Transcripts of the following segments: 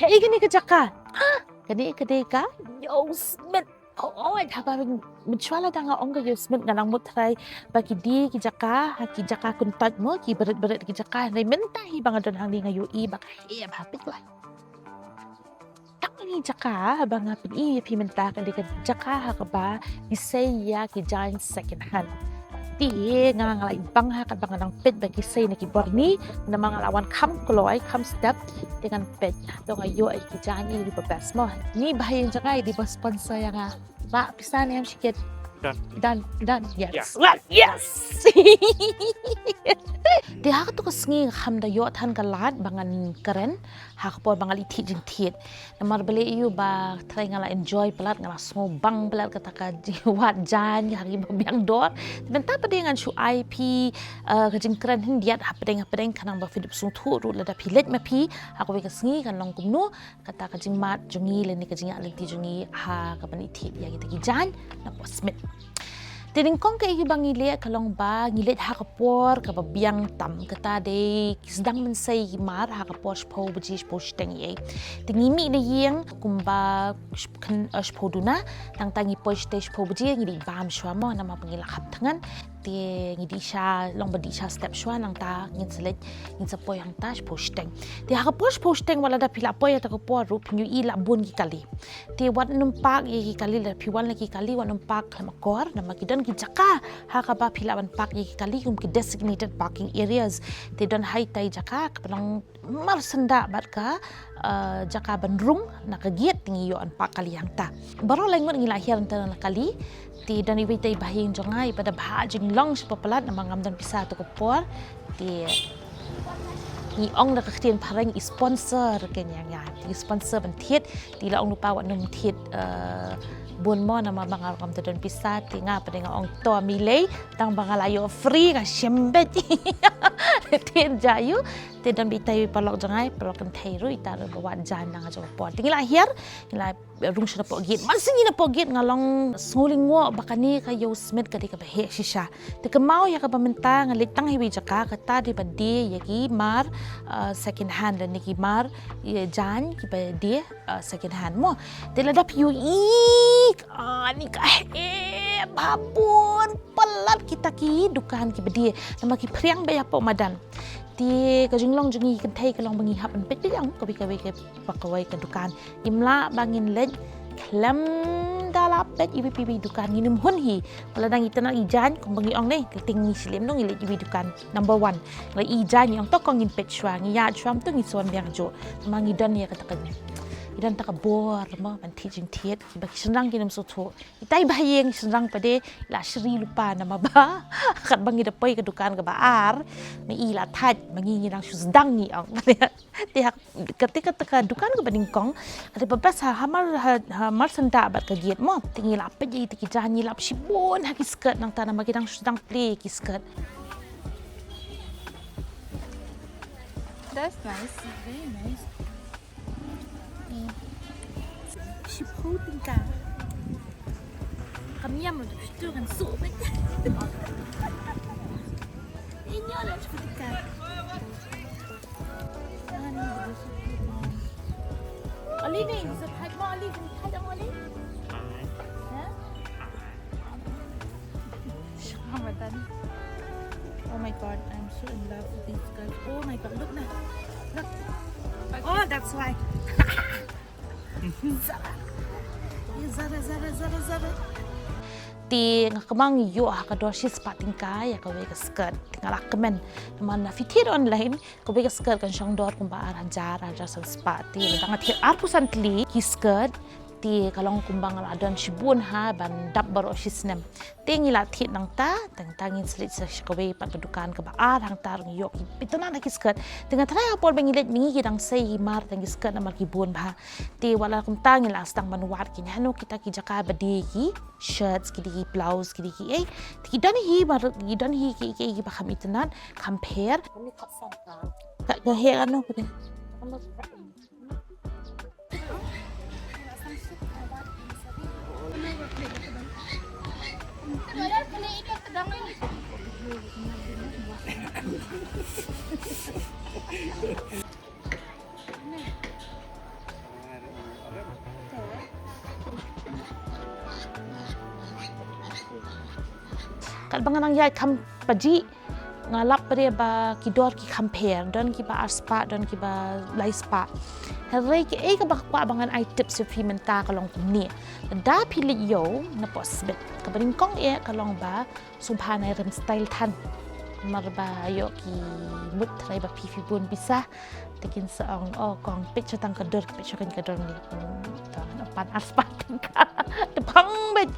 Hey, gani ka jaka. Gani ka de ka? Yo, Smith. Oo, haba mencuala danga ongga yo Smith nga lang mo try bagi di ki jaka kuntat mo ki berit-berit ki jaka nay mentah hi banga don hang ni nga yo i baka iya hapit lah. Tak ni jaka banga pin i pi mentah kan di ka jaka ha ka ba isay ya ki giant second hand. Ti nga nga ibang ha kan banga nang pet bagi say na ki borni na mga lawan kam kloy kam step dengan pet to nga yo ay ki giant i di best mo. Ni bahayin jaka di ba sponsor yang Pak, bisa nih sedikit. Dan, yes. Well, yes! Di hak tu kesengi ham da yot han galat bangan keren hak po bangal itit jing tit namar beli iu ba try ngala enjoy pelat ngala sngo bang pelat kata ka jiwat jan hari biang dor benta pa dengan shu IP ka jing keren hin diat hapdeng kanang ba fidip sung thu ru la da pilet ma pi hak we kesengi kan long kumnu kata ka jing mat jungi le ni ka jing alenti jungi ha ka ban itit ya kita ki jan na po smith Tining kong kay ibang ngilit kalong ba ngilit hakapor kababiang tam kata de kisdang mensay mar hakapor shpo bujis po shteng ye tingimi na yeng kumba shpo duna nang tangi po stage po bujis ngidi bam shwa mo na mapangilak haptangan ti ngidi siya long badi siya step shwa nang ta ngin selit ngin sa po yang ta shpo shteng ti hakapor shpo shteng wala da pila po ya takapor rup nyu ila bun ki kali ti wat numpak ye ki kali la piwan la ki kali wat numpak makor na makidan ki jaka hakaba pilawan park ye kali ki designated parking areas te don hai tai jaka kapang marsenda bat ka jaka bandrung nakagiat tingi yo an park kali yang ta baro lengon ngila hiar antara kali ti don iwi tai bahing jongai pada bahajing long sepapalat na mangam dan pisa to kopor ti ni ong na kaktian parang sponsor kanya nga ti sponsor ban thiet ti la ong lupa wat num thiet bun mo na mga kam to don pisa ti nga pa nga ong to milay tang bangalayo free nga syembet tin jayu ti don bitay palok jangay palok kan thayro itaro bawat jan nga jo po tingila hier ila rung siya na po git mansingi na po git nga long nguling wo bakani kayo smith kadi ka bahe shisha ti kamao ya ka pamenta nga litang hiwi jaka kata di badi yagi mar second hand ni ki mar jan ki badi second hand mo ti ladap yu ni babon pelat kita ki dukan ki bedi nama ki priang baya po madan ti ka jinglong jingi kan thai ka long bangi hap an pet yang ko bi ka we ke pakawai ka dukan imla bangin lej klam dala pet ibi pibi dukan nginum hun hi wala dang itana ijan kung bangi ong ne ting ni silim dong ile ibi dukan number 1 la ijan yang to kong in pet shwa ngi ya shwam to ngi son biang jo mangi don ya kata idan takabor mo man teaching tiet baki senang kinam soto itai bayeng senang pade la shri lupa na maba kat bangi dapoy kadukan ka baar ni ila thaj mangi nang susdang ni ang tiak ketika teka dukan ka baningkong ada babas hamar senda bat ka giet mo tingi la pe ji tiki jani lap shibon ha skirt nang tanam bagi nang susdang play ki skirt. That's nice. Very nice. Shibho tingka kami yang mau tu kan sup ini ada tingka Ali ni sehat mau Ali sehat mau Ali Ramadan. Oh my god, I'm so in love with these guys. Oh my god, look now. Look. Oh, that's why. Zara. Ti ngamang yo hakador shis pating kai ya kawe ka skirt tingala kemen man fitir online kawe ka skirt kan shong dor kumba arajar san spati ladang athir arpusan tli ki skirt ti kalong kumbang adon shibun ha ban dap baro shisnem tingi la thit nang ta tangin slit sa kawe pat dukan ka ba hang tar ngi yok pitona na ki skirt tinga try apol bengilet mingi kidang sei mar tangi skirt na makibun ba ti wala kum tangi la stang manuwar kin hano kita ki jaka badi ki shirts ki di blouse ki ti dan hi mar dan hi ki ba kham itanan compare ni khasam ka he ano ko kat bangan ang yai kam paji ngalap pada ba kidor ki compare don ki ba arspa don ki ba lai spa hari ki ka ba kwa bangan ai tips fi menta kalong ni da pilit yo na posbet ka baring kong kalong ba subhanai rem style tan marba yo ki mut trai ba pi bun bisa tekin saong kong picture tang kador picture kan kador ni tan pan arspa ka te phang bet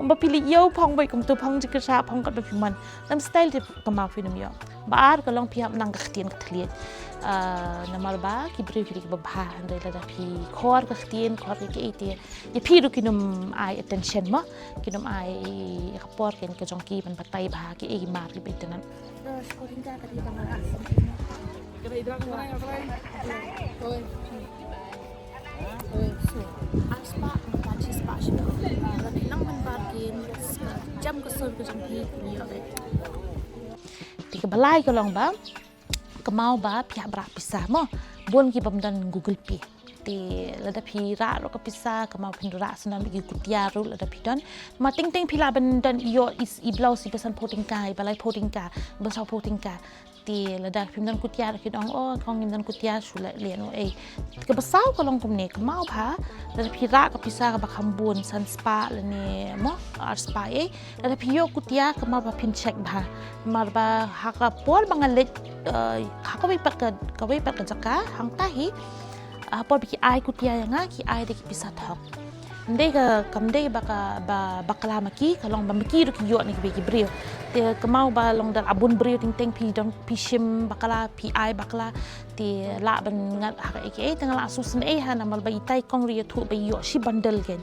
ba pilit yo phang bet kum tu phang ji ka sa phang ka ba fi man nam style te ka ma fi nam yo ba kalong pi nang ka khtian ka thliet na marba ki bri ki ba bha andai la da pi khor ka khtian khor ki ite ye pi ru kinum ai attention ma kinum ai rapor ken ka jong ki ban patai ba ki e mar ki betanan scoring ka ka di bang asin ka dai drang oi so aspa panci spa shi la nang ban barkin jam ka sol ka jong ki ni ave tiga balai ka long ba kemau ba pihak berak pisah mo bon ki pamdan Google Pay ti lada pi ra ro ka pisah kemau pendura senam bagi kutia ru lada pi don ma ting ting pila ban dan yo is I blouse si pesan poting kai balai poting ka besau poting ka ti lada pi dan kutia ki dong kong dan kutia sula lian ke besau kolong kumne kemau ba lada pi ra ka pisah ka bakambun san spa lani mo ar spa lada pi yo kutia kemau ba pin check ba marba haka por bangalit kawai pat ka jaka hang tahi por biki ai kutia yang ki ai de ki bisa thok ndai ka kamdai bakala maki kalong ba maki ru ki yo ni ki brio te kemau ba long dar abun brio ting ting pi dong pi shim bakala pi ai bakala te la ban ngat haka eke tengah la susun ha namal ba itai kong ri thu ba yo shi bundle gen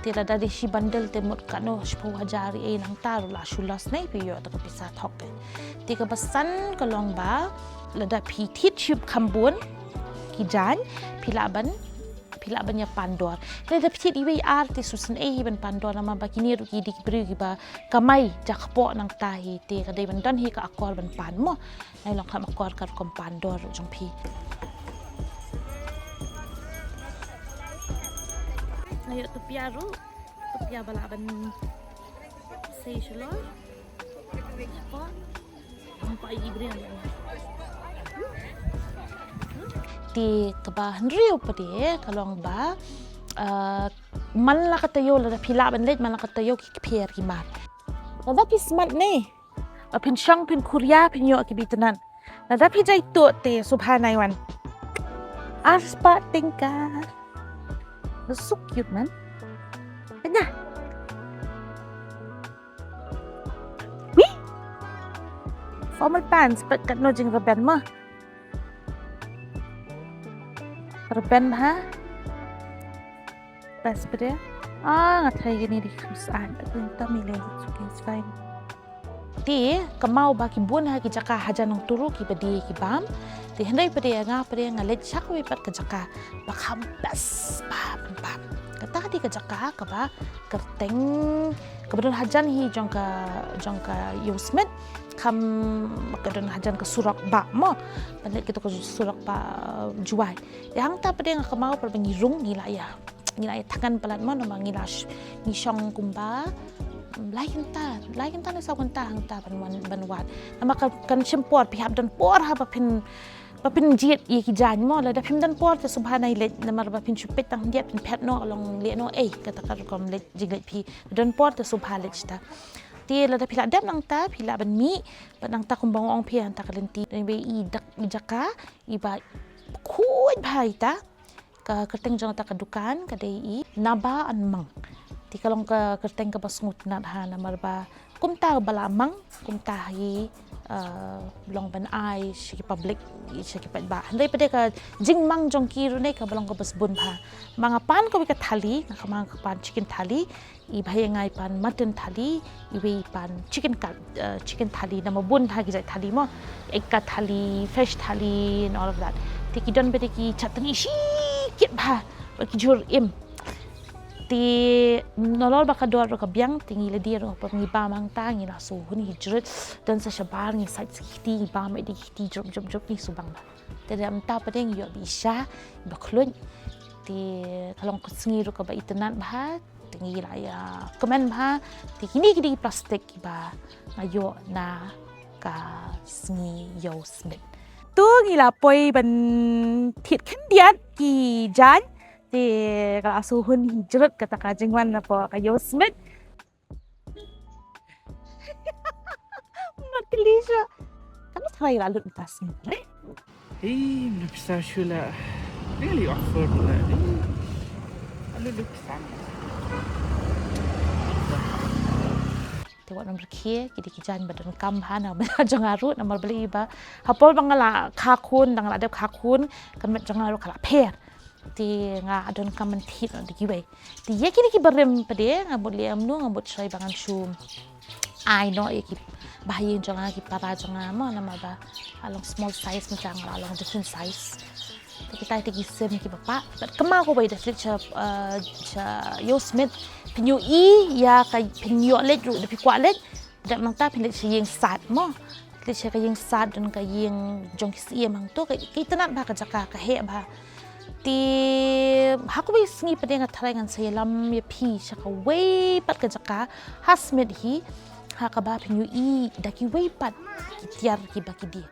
te la dari shi bundle te mut kano shpo hajari nang taru la shulas nei pi yo ta ka bisa thok te ka basan kalong ba la da pi tit ship kambun kijan pilaban ya pandor le da piti iwi arte susun ban pandor nama bakini ru ki dik bri ki ba kamai jakpo nang tahi te ka dei ban dan hi ka akor ban pan mo nai long kham akor kar kom pandor jong pi ayo tu piaru tu pia bala ban sei shlor ko pa ibri ti kabahan riu pa de kalong ba man la katayo la pila ban let man la katayo ki pier ki mar la da pi smart ne pin shang pin korea pin yo ki bitanan la da pi jai to te subhanai wan aspa tingka so cute man kanya wi formal pants but kat no jing raben ma Reben ha pas pada ngatai gini di kesusahan kita milih suki fine ti kemau baki bun ha ki jaka hajan nang turu ki badi ki bam ti handai pada ngalet sak wi pat ka jaka bakam bas pam kata ti ka jaka ka ba kerteng kebetulan hajan hi jongka yusmet kam kadon hajan ke surak ba mo balik kita ke surak ba juai yang ta pada nga kamau per bangirung nila ya tangan pelat mo nama ngilas ni syong kumba lain ta na sa kunta hang ta banwat nama kan sempor pihak dan por ha papin jiet ye ki jan mo la da phim dan por te subhanai le namar ba pin chupet tang diet pin pet no along le no kata kar kom le jiglet pi dan por te subhanai sta ti la da pila dam nang ta pila ban mi nang ta kumbang ong pi ta kalenti den be I dak I jaka I ba kuat bhai ta ka kerteng jong ta ka dukan ka dei naba an mang ti kalong ka kerteng ka basngut nat ha namar ba kumta bala mang kumta hi belong ban ai shi public shi pat ba handai pade ka jingmang jong ki ru nei ka belong ka bas bun pha manga pan ko ka thali ka mang ka pan chicken thali I bhai ngai pan mutton thali I wei pan chicken thali nama bun ha ki jai thali mo ek ka thali fish thali and all of that ti ki don pade ki chutney shi kit ba ki jur im ti nolol baka dor ka biang tingi le dia ro pa ngi ba mang ta ngi la so ni jret dan sa shabar ngi sait ti ba me di ti job ni subang ba te dam ta pa deng yo bi sha ba khlun ti kalong ko sngi ro ka ba itanan ba tinggi lah ya komen ba ti kini plastik ba ngayo na ka sngi yo smith tu ngila poi ban thit khan diat ki jan ti kala suhun hijrut kata ka jingwan na po ka yo smith not Alicia kami try lalut tas ni من البيستاشيو لا really awkward لا قالوا له بتفهم tewak nomor kia kidi kijan badan kam hana jangaru nomor beli ba hapol bangala khakun dangala adep khakun kan met jangaru kala per ti nga adon kamen thit di giwe ti yekini ki barem pade ngabot liam nu ngabot shai bangan shum I know ki bahayin janga ki para janga mo nama ba along small size macam along different size kita tigi sem ki bapa but kema ko bai da cha yo smith pinyo ya ka pinyo let ru da pi kwa let da mang ta pin chi yeng sat mo le cha ka yeng sat dan ka yeng jong ki mang to ka kita nak ba ka jaka ka he ba ti haku bai sngi pade nga tharangan selam ya pi cha ka way pat ka jaka hasmith hi hakaba pinyo daki way pat tiar ki ba ki dia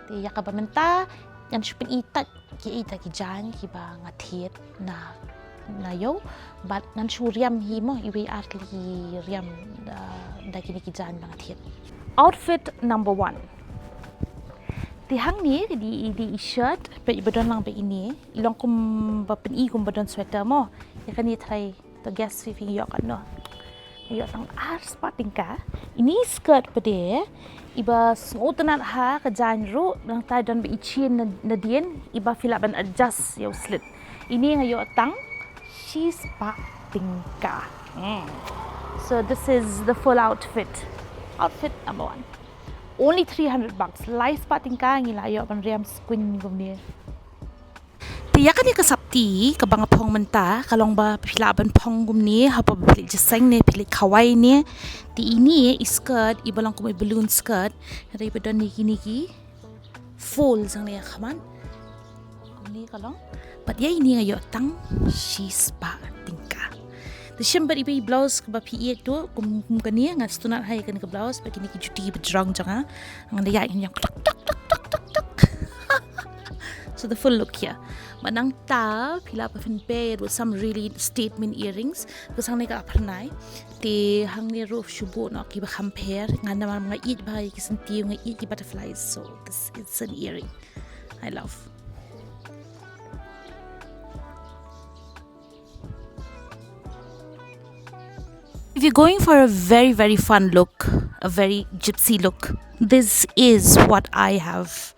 ti yakaba menta yan shupin itat ki ita ki jan ki ba ngathit na yo but nan shuriam hi mo iwi atli riam daki ni ki jan ba ngathit outfit number 1 ti hang ni di shirt pe ibadon lang pe ini ilong kum ba pen kum badon sweater mo ya kan ni try to guess fi yo kan no yo tang spotting ka ini skirt pede iba smotanan ha ka janru lang ta don be ichin na dien iba fila ban adjust yo slit ini ngayo tang she spotting ka so this is the full outfit number 1 only $300 live spotting ka ngila yo ban riam squin gumni tiya kan ni kasapti kabang pong menta kalong ba pilaban pong gumni hapa bili jeseng ne pili kawai ne ti ini skirt ibalang kumay balloon skirt ada ibadan ni ki full sang ne khaman ni kalong but ya ini ngayo tang she's pa tingka the shimber ibai blouse ba pi tu kum kani ngat stunat hai kan ke blouse ba kini ki juti bejrang janga nganda ya yang tok tok tok tok tok tok so the full look here manang ta pila pa fin pair with some really statement earrings because hang ka apnai ti hang ni roof shubu no ki ba compare ngana mga eat ba ki senti nga eat ki butterflies so this is an earring I love if you're going for a very very fun look a very gypsy look this is what I have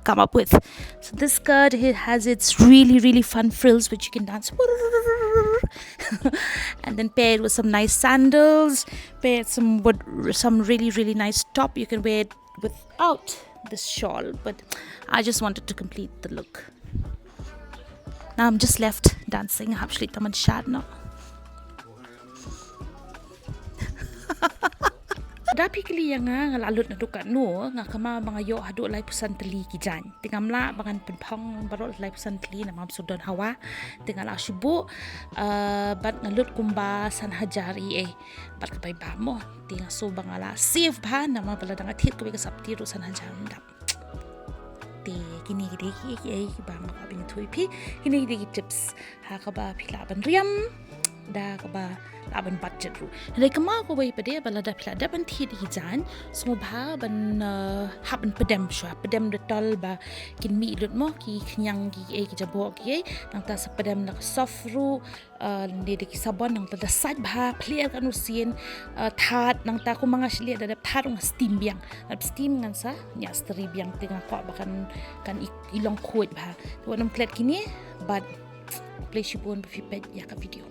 come up with. So this skirt has its really fun frills which you can dance and then paired with some nice sandals, paired with some really nice top. You can wear it without this shawl, but I just wanted to complete the look. Now I'm just left dancing. Actually, taman shad no. Dapi kali yang ngalut na dukat no nga kama mga yo hadu lai pusan teli ki jan tingamla bangan penpong barot lai pusan teli na mam sudon hawa tingala shibu bat ngalut kumba san hajari bat ka ba mo tinga so bangala safe ba na mabala dang athit ko ka sapti ro san hajaram dap ti kini ki bang ka bin thui pi kini ki tips ha ka ba phila ban riam da ka ba laban budget ru dai kama ko bai pade bala da phila da ban thi di jan so bha ban haban pedem shwa pedem de tol ba kin mi lut mo ki khnyang ki ki jabo ki nang ta sa pedem na soft ru de ki sabon nang ta da sat bha clear kan usien that nang ta ko mga shli da that ng steam biang steam ngan sa nya stri biang tinga ko bakan kan ilong khot bha wanam klet kini but play shibon bi pet ya ka video